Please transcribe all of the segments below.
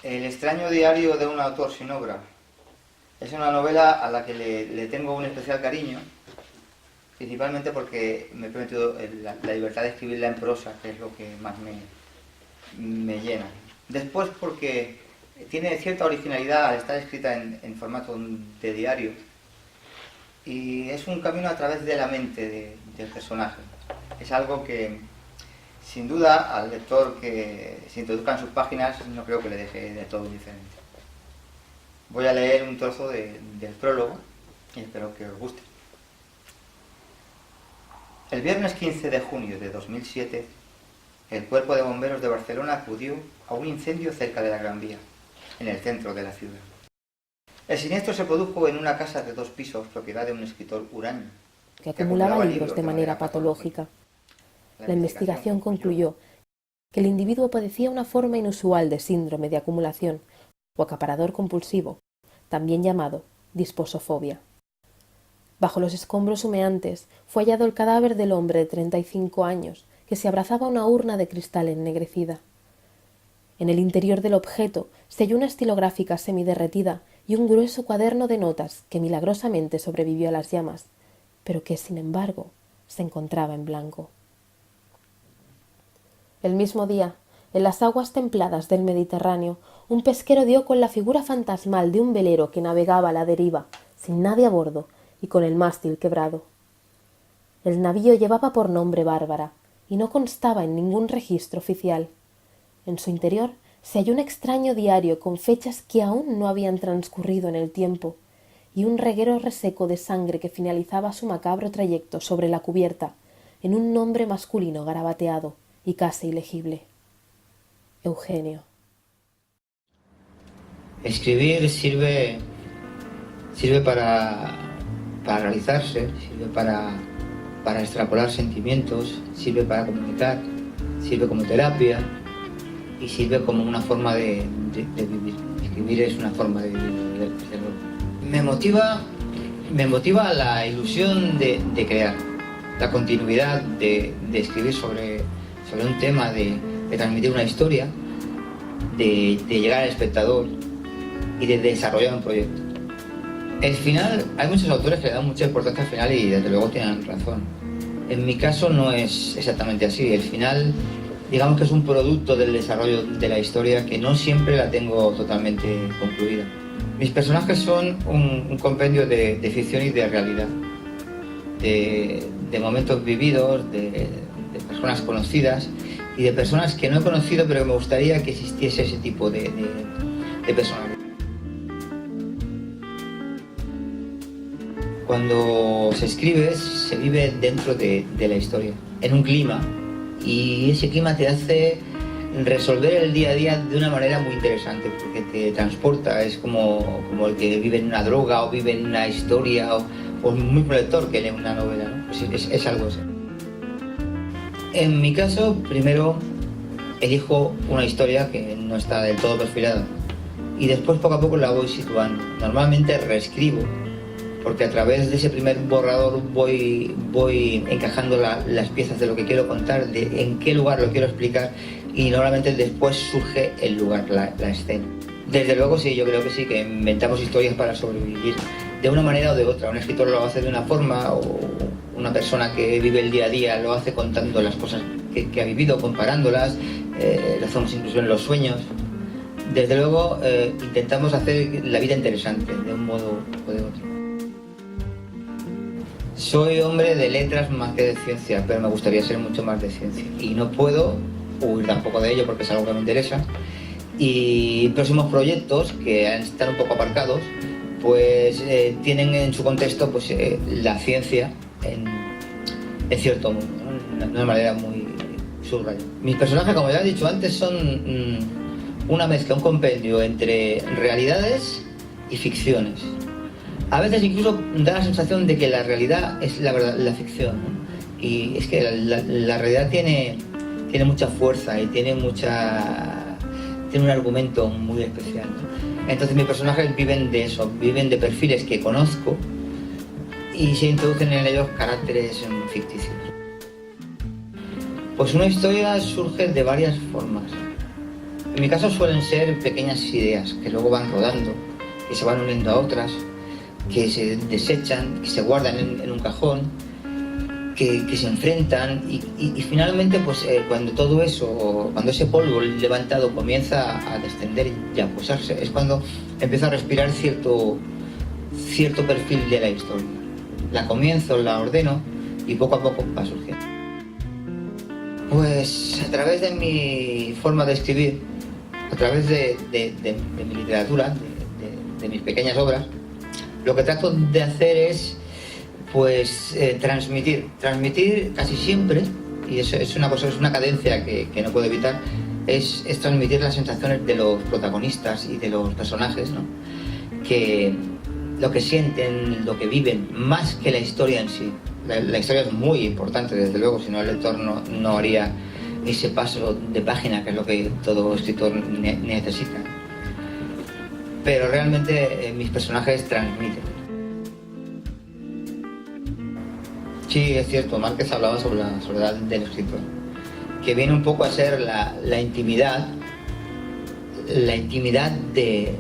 El extraño diario de un autor sin obra. Es una novela a la que le tengo un especial cariño, principalmente porque me he permitido la libertad de escribirla en prosa, que es lo que más me llena. Después porque tiene cierta originalidad al estar escrita en formato de diario, y es un camino a través de la mente del personaje. Es algo que, sin duda, al lector que se introduzca en sus páginas no creo que le deje de todo diferente. Voy a leer un trozo del prólogo y espero que os guste. El viernes 15 de junio de 2007, el Cuerpo de Bomberos de Barcelona acudió a un incendio cerca de la Gran Vía, en el centro de la ciudad. El siniestro se produjo en una casa de 2 pisos, propiedad de un escritor huraño, que acumulaba libros de manera patológica. La investigación concluyó que el individuo padecía una forma inusual de síndrome de acumulación o acaparador compulsivo, también llamado disposofobia. Bajo los escombros humeantes fue hallado el cadáver del hombre de 35 años que se abrazaba a una urna de cristal ennegrecida. En el interior del objeto se halló una estilográfica semiderretida y un grueso cuaderno de notas que milagrosamente sobrevivió a las llamas, pero que, sin embargo, se encontraba en blanco. El mismo día, en las aguas templadas del Mediterráneo, un pesquero dio con la figura fantasmal de un velero que navegaba a la deriva, sin nadie a bordo y con el mástil quebrado. El navío llevaba por nombre Bárbara y no constaba en ningún registro oficial. En su interior se halló un extraño diario con fechas que aún no habían transcurrido en el tiempo y un reguero reseco de sangre que finalizaba su macabro trayecto sobre la cubierta en un nombre masculino garabateado y casi ilegible: Eugenio. Escribir sirve para realizarse, sirve para extrapolar sentimientos, sirve para comunicar, sirve como terapia y sirve como una forma de vivir. Escribir es una forma de vivir, desde luego. Me motiva la ilusión de crear, la continuidad de escribir sobre un tema, de transmitir una historia, de llegar al espectador y de desarrollar un proyecto. El final, hay muchos autores que le dan mucha importancia al final y desde luego tienen razón. En mi caso no es exactamente así. El final, digamos que es un producto del desarrollo de la historia que no siempre la tengo totalmente concluida. Mis personajes son un compendio de ficción y de realidad, de momentos vividos, de personas conocidas y de personas que no he conocido pero que me gustaría que existiese ese tipo de personajes. Cuando se escribe, se vive dentro de la historia, en un clima, y ese clima te hace resolver el día a día de una manera muy interesante, porque te transporta, es como el que vive en una droga o vive en una historia, o muy lector que lee una novela, ¿no? Pues es algo así. En mi caso, primero elijo una historia que no está del todo perfilada, y después poco a poco la voy situando. Normalmente reescribo, porque a través de ese primer borrador voy encajando las piezas de lo que quiero contar, de en qué lugar lo quiero explicar, y normalmente después surge el lugar, la escena. Desde luego sí, yo creo que sí, que inventamos historias para sobrevivir de una manera o de otra. Un escritor lo hace de una forma, o una persona que vive el día a día lo hace contando las cosas que ha vivido, comparándolas, lo hacemos incluso en los sueños. Desde luego intentamos hacer la vida interesante de un modo o de otro. Soy hombre de letras más que de ciencia, pero me gustaría ser mucho más de ciencia. Y no puedo huir tampoco de ello porque es algo que me interesa. Y próximos proyectos que están un poco aparcados, pues tienen en su contexto pues, la ciencia en cierto modo, ¿no? De una manera muy subrayada. Mis personajes, como ya he dicho antes, son una mezcla, un compendio entre realidades y ficciones. A veces incluso da la sensación de que la realidad es la ficción, ¿no? Y es que la realidad tiene mucha fuerza y tiene un argumento muy especial, ¿no? Entonces mis personajes viven de eso, viven de perfiles que conozco y se introducen en ellos caracteres ficticios. Pues una historia surge de varias formas. En mi caso suelen ser pequeñas ideas que luego van rodando, que se van uniendo a otras, que se desechan, que se guardan en un cajón, que se enfrentan y finalmente pues cuando todo eso, cuando ese polvo levantado comienza a descender y a posarse, es cuando empiezo a respirar cierto perfil de la historia. La comienzo, la ordeno y poco a poco va surgiendo. Pues a través de mi forma de escribir, a través de mi literatura, de mis pequeñas obras, lo que trato de hacer es pues transmitir casi siempre, y eso es una cosa, es una cadencia que no puedo evitar, es transmitir las sensaciones de los protagonistas y de los personajes, ¿no? Que lo que sienten, lo que viven, más que la historia en sí. La historia es muy importante, desde luego, si no el lector no haría ese paso de página, que es lo que todo escritor necesita. Pero realmente mis personajes transmiten. Sí, es cierto, Márquez hablaba sobre la soledad del escritor, que viene un poco a ser la intimidad de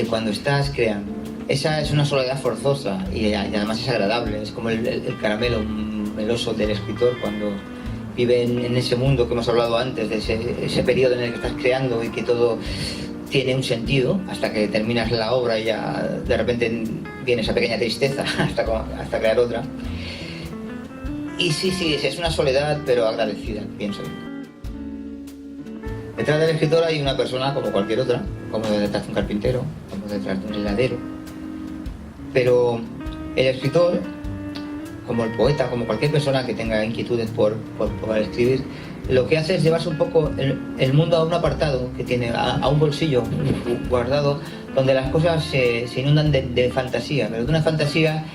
cuando estás creando. Esa es una soledad forzosa y además es agradable, es como el caramelo meloso del escritor cuando vive en ese mundo que hemos hablado antes, de ese periodo en el que estás creando y que todo tiene un sentido hasta que terminas la obra y ya de repente viene esa pequeña tristeza hasta crear otra. Y sí, es una soledad, pero agradecida, pienso yo. Detrás del escritor hay una persona como cualquier otra, como detrás de un carpintero, como detrás de un heladero. Pero el escritor, como el poeta, como cualquier persona que tenga inquietudes por escribir, lo que hace es llevarse un poco el mundo a un apartado que tiene, a un bolsillo guardado, donde las cosas se inundan de fantasía, pero de una fantasía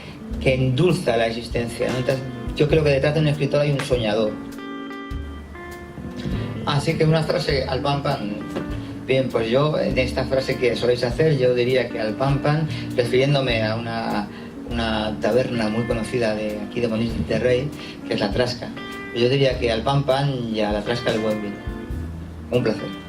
que endulza la existencia, ¿no? Entonces, yo creo que detrás de un escritor hay un soñador. Así que una frase al pan pan. Bien, pues yo, en esta frase que soléis hacer, yo diría que al pan pan, refiriéndome a una taberna muy conocida de aquí de Molins de Rey, que es La Trasca. Yo diría que al pan pan y a La Trasca el buen vino. Un placer.